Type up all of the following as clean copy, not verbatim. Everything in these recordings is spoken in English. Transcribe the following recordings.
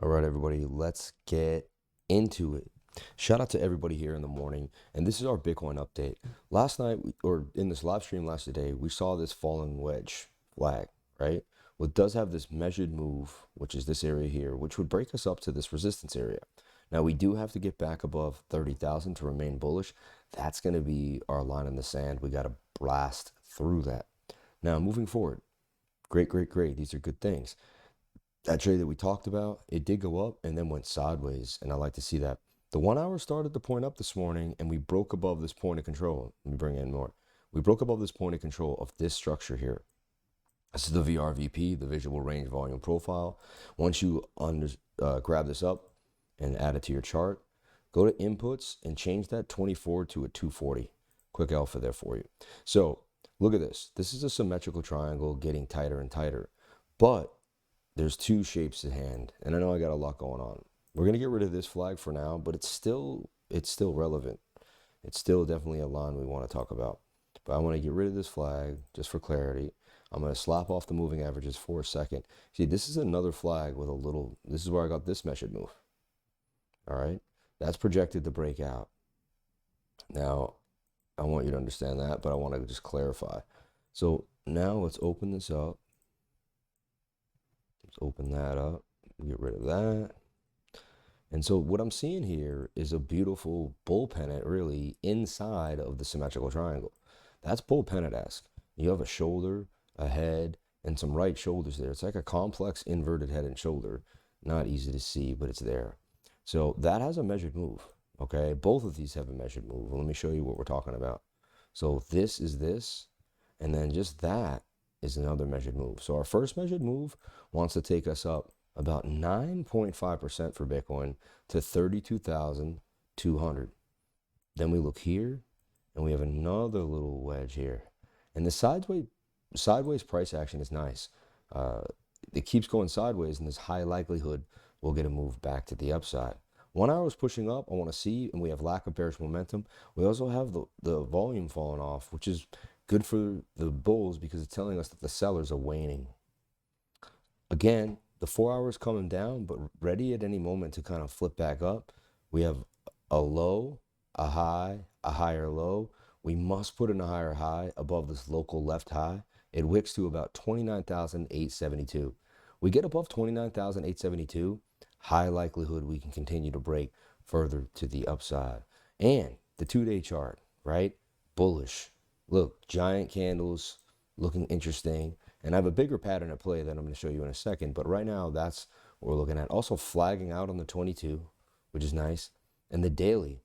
All right, everybody, let's get into it. Shout out to everybody here in the morning. And this is our Bitcoin update. Last night, or in this live stream last day, we saw this falling wedge flag, right? Well, it does have this measured move, which is this area here, which would break us up to this resistance area. Now, we do have to get back above 30,000 to remain bullish. That's going to be our line in the sand. We got to blast through that. Now, moving forward, great. These are good things. That trade that we talked about, it did go up and then went sideways, and I like to see that. The 1 hour started to point up this morning, and we broke above this point of control. Let me bring in more. We broke above this point of control of this structure here. This is the VRVP, the Visual Range Volume Profile. Once you grab this up and add it to your chart, go to Inputs and change that 24 to a 240. Quick alpha there for you. So look at this. This is a symmetrical triangle getting tighter and tighter, but there's two shapes at hand, and I know I got a lot going on. We're gonna get rid of this flag for now, but it's still relevant. It's still definitely a line we want to talk about. But I want to get rid of this flag just for clarity. I'm gonna slap off the moving averages for a second. See, this is another flag with a little. This is where I got this measured move. All right, that's projected to break out. Now, I want you to understand that, but I want to just clarify. So now let's open this up. Let's open that up, get rid of that. And so what I'm seeing here is a beautiful bull pennant really inside of the symmetrical triangle. That's bull pennant-esque. You have a shoulder, a head, and some right shoulders there. It's like a complex inverted head and shoulder. Not easy to see, but it's there. So that has a measured move, okay? Both of these have a measured move. Let me show you what we're talking about. So this is this, and then just that is another measured move. So our first measured move wants to take us up about 9.5% for Bitcoin to 32,200. Then we look here and we have another little wedge here. And the sideways price action is nice. It keeps going sideways, and there's high likelihood we'll get a move back to the upside. 1 hour is pushing up. I want to see, and we have lack of bearish momentum. We also have the volume falling off, which is good for the bulls because it's telling us that the sellers are waning. Again, the 4 hours coming down, but ready at any moment to kind of flip back up. We have a low, a high, a higher low. We must put in a higher high above this local left high. It wicks to about 29,872. We get above 29,872, high likelihood we can continue to break further to the upside. And the 2-day chart, right? Bullish. Look, giant candles looking interesting. And I have a bigger pattern at play that I'm going to show you in a second. But right now, that's what we're looking at. Also flagging out on the 22, which is nice. And the daily.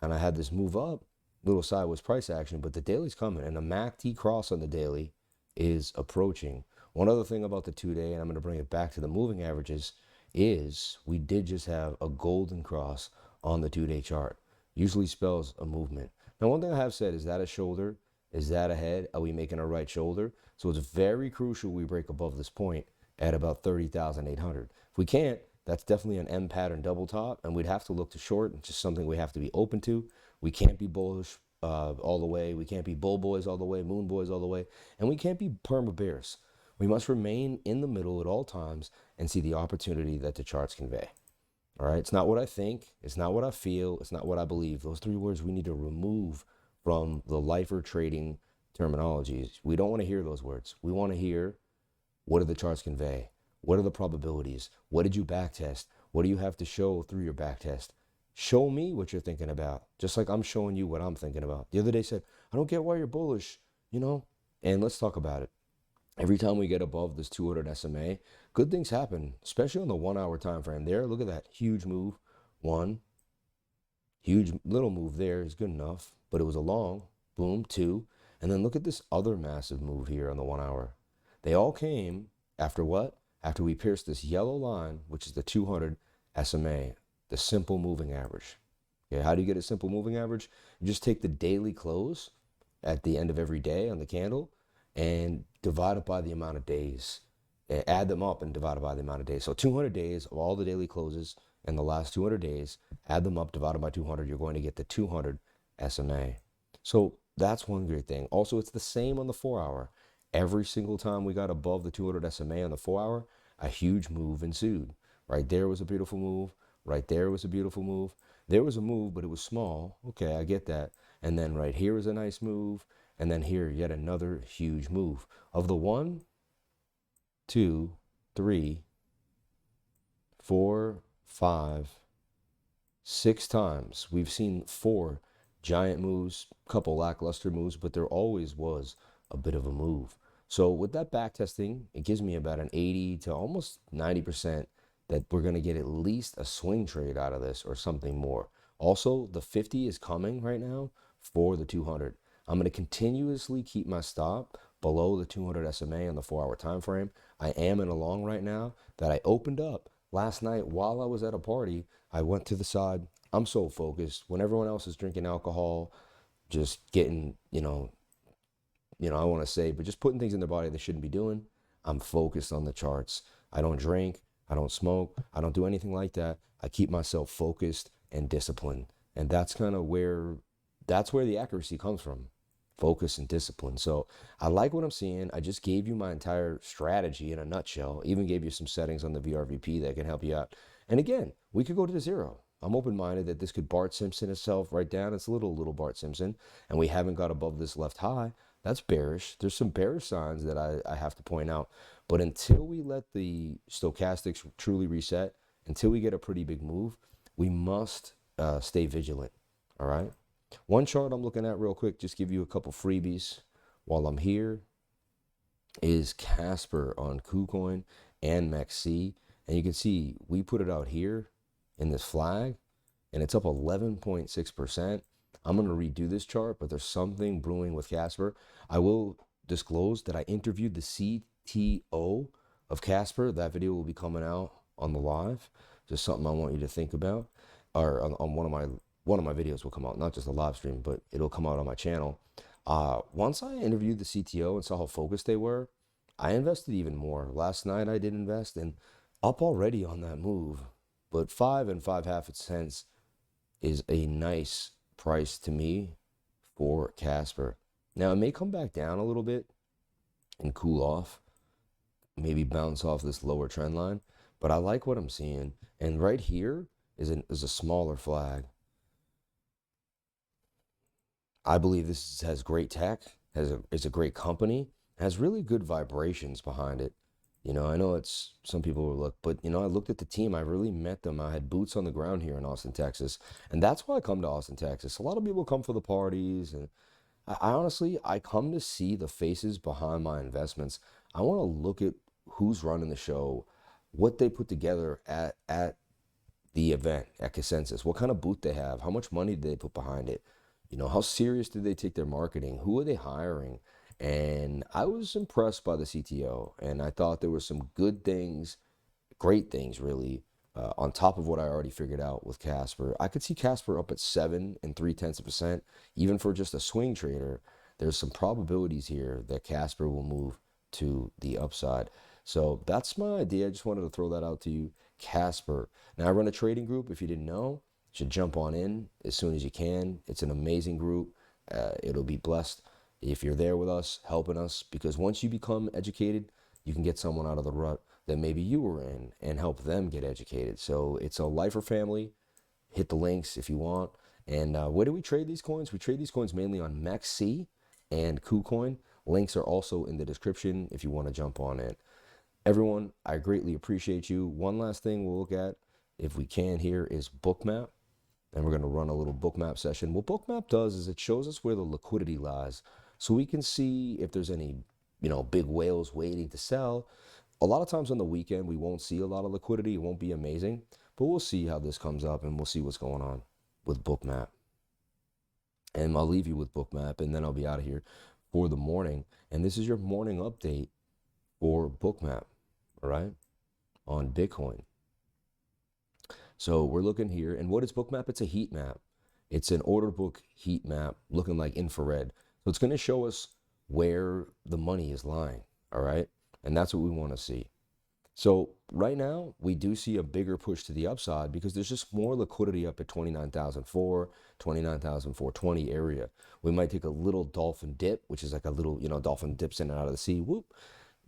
And I had this move up, little sideways price action, but the daily's coming. And the MACD cross on the daily is approaching. One other thing about the 2-day, and I'm going to bring it back to the moving averages, is we did just have a golden cross on the 2-day chart. Usually spells a movement. Now, one thing I have said, is that a shoulder? Is that a head? Are we making a right shoulder? So it's very crucial we break above this point at about 30,800. If we can't, that's definitely an M pattern double top, and we'd have to look to short. It's just something we have to be open to. We can't be bullish all the way. We can't be bull boys all the way, moon boys all the way, and we can't be perma bears. We must remain in the middle at all times and see the opportunity that the charts convey. All right, it's not what I think, it's not what I feel, it's not what I believe. Those three words we need to remove from the lifer trading terminologies. We don't want to hear those words. We want to hear, what do the charts convey? What are the probabilities? What did you backtest? What do you have to show through your backtest? Show me what you're thinking about, just like I'm showing you what I'm thinking about. The other day said, I don't get why you're bullish, and let's talk about it. Every time we get above this 200 SMA, good things happen, especially on the 1 hour time frame there. Look at that huge move. One, huge little move there is good enough, but it was a long, boom, two. And then look at this other massive move here on the 1 hour. They all came after what? After we pierced this yellow line, which is the 200 SMA, the simple moving average. Okay, how do you get a simple moving average? You just take the daily close at the end of every day on the candle and divide it by the amount of days. Add them up and divide it by the amount of days. So 200 days of all the daily closes in the last 200 days, add them up, divided by 200, you're going to get the 200 SMA. So that's one great thing. Also, it's the same on the 4 hour. Every single time we got above the 200 SMA on the 4 hour, a huge move ensued. Right there was a beautiful move. Right there was a beautiful move. There was a move, but it was small. Okay, I get that. And then right here was a nice move. And then here, yet another huge move. Of the 1, 2, 3, 4, 5, 6 times, we've seen 4 giant moves, couple lackluster moves, but there always was a bit of a move. So with that back testing, it gives me about an 80 to almost 90% that we're going to get at least a swing trade out of this or something more. Also, the 50 is coming right now for the 200. I'm going to continuously keep my stop below the 200 SMA on the 4-hour time frame. I am in a long right now that I opened up last night while I was at a party. I went to the side. I'm so focused. When everyone else is drinking alcohol, just getting, I want to say, but just putting things in their body they shouldn't be doing, I'm focused on the charts. I don't drink. I don't smoke. I don't do anything like that. I keep myself focused and disciplined. And that's kind of where the accuracy comes from. Focus and discipline. So I like what I'm seeing. I just gave you my entire strategy in a nutshell. Even gave you some settings on the VRVP that can help you out. And again, we could go to the 0. I'm open-minded that this could Bart Simpson itself right down. It's a little Bart Simpson. And we haven't got above this left high. That's bearish. There's some bearish signs that I have to point out. But until we let the stochastics truly reset, until we get a pretty big move, we must stay vigilant. All right? One chart I'm looking at real quick, just give you a couple freebies while I'm here, is Casper on KuCoin and MEXC. And you can see we put it out here in this flag, and it's up 11.6%. I'm going to redo this chart, but there's something brewing with Casper. I will disclose that I interviewed the CTO of Casper. That video will be coming out on the live. Just something I want you to think about, or on one of my videos will come out, not just a live stream, but it'll come out on my channel. Once I interviewed the CTO and saw how focused they were, I invested even more. Last night I did invest and up already on that move, but 5 and 5/2 cents is a nice price to me for Casper. Now it may come back down a little bit and cool off, maybe bounce off this lower trend line, but I like what I'm seeing. And right here is a smaller flag. I believe this has great tech, is a great company, has really good vibrations behind it. I know it's some people will look, but I looked at the team. I really met them. I had boots on the ground here in Austin, Texas, and that's why I come to Austin, Texas. A lot of people come for the parties, and I honestly come to see the faces behind my investments. I want to look at who's running the show, what they put together at the event, at Consensus, what kind of booth they have, how much money did they put behind it. How serious did they take their marketing? Who are they hiring? And I was impressed by the CTO, and I thought there were some good things, great things really, on top of what I already figured out with Casper. I could see Casper up at 7 3/10%, even for just a swing trader. There's some probabilities here that Casper will move to the upside. So that's my idea. I just wanted to throw that out to you. Casper. Now I run a trading group. If you didn't know, you should jump on in as soon as you can. It's an amazing group. It'll be blessed if you're there with us, helping us, because once you become educated, you can get someone out of the rut that maybe you were in and help them get educated. So it's a lifer family. Hit the links if you want. And where do we trade these coins? We trade these coins mainly on MEXC and KuCoin. Links are also in the description if you want to jump on in. Everyone, I greatly appreciate you. One last thing we'll look at, if we can here, is Bookmap. And we're going to run a little Bookmap session. What Bookmap does is it shows us where the liquidity lies. So we can see if there's any, big whales waiting to sell. A lot of times on the weekend, we won't see a lot of liquidity. It won't be amazing, but we'll see how this comes up and we'll see what's going on with Bookmap. And I'll leave you with Bookmap, and then I'll be out of here for the morning. And this is your morning update for Bookmap, all right, on Bitcoin. So we're looking here, and what is Bookmap? It's a heat map. It's an order book heat map looking like infrared. So it's going to show us where the money is lying, all right? And that's what we want to see. So right now, we do see a bigger push to the upside because there's just more liquidity up at 29,004, 29,420 area. We might take a little dolphin dip, which is like a little, dolphin dips in and out of the sea, whoop,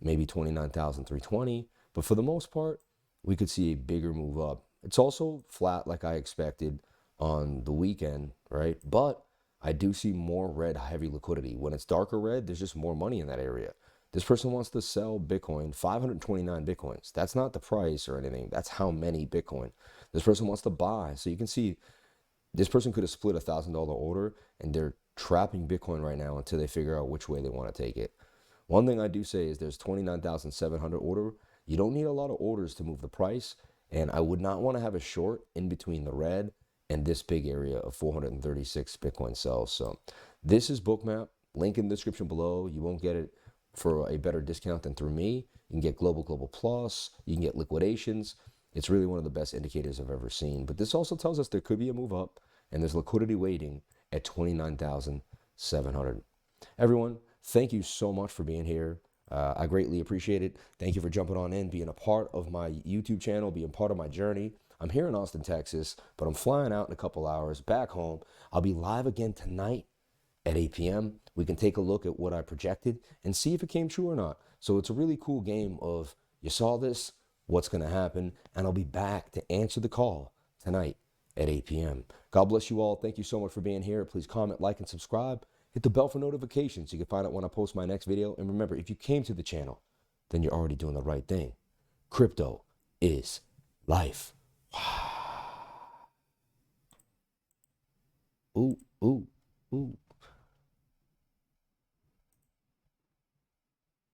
maybe 29,320. But for the most part, we could see a bigger move up. It's also flat like I expected on the weekend, right? But I do see more red heavy liquidity. When it's darker red, there's just more money in that area. This person wants to sell Bitcoin, 529 Bitcoins. That's not the price or anything. That's how many Bitcoin. This person wants to buy. So you can see this person could have split $1,000 order, and they're trapping Bitcoin right now until they figure out which way they want to take it. One thing I do say is there's 29,700 order. You don't need a lot of orders to move the price, and I would not want to have a short in between the red and this big area of 436 Bitcoin sells. So this is Bookmap. Link in the description below. You won't get it for a better discount than through me. You can get Global Plus. You can get liquidations. It's really one of the best indicators I've ever seen. But this also tells us there could be a move up, and there's liquidity waiting at 29,700. Everyone, thank you so much for being here. I greatly appreciate it. Thank you for jumping on in, being a part of my YouTube channel, being part of my journey. I'm here in Austin, Texas, but I'm flying out in a couple hours back home. I'll be live again tonight at 8 p.m. We can take a look at what I projected and see if it came true or not. So it's a really cool game of you saw this, what's going to happen, and I'll be back to answer the call tonight at 8 p.m. God bless you all. Thank you so much for being here. Please comment, like, and subscribe. Hit the bell for notifications so you can find out when I post my next video. And remember, if you came to the channel, then you're already doing the right thing. Crypto is life. Ooh, ooh, ooh.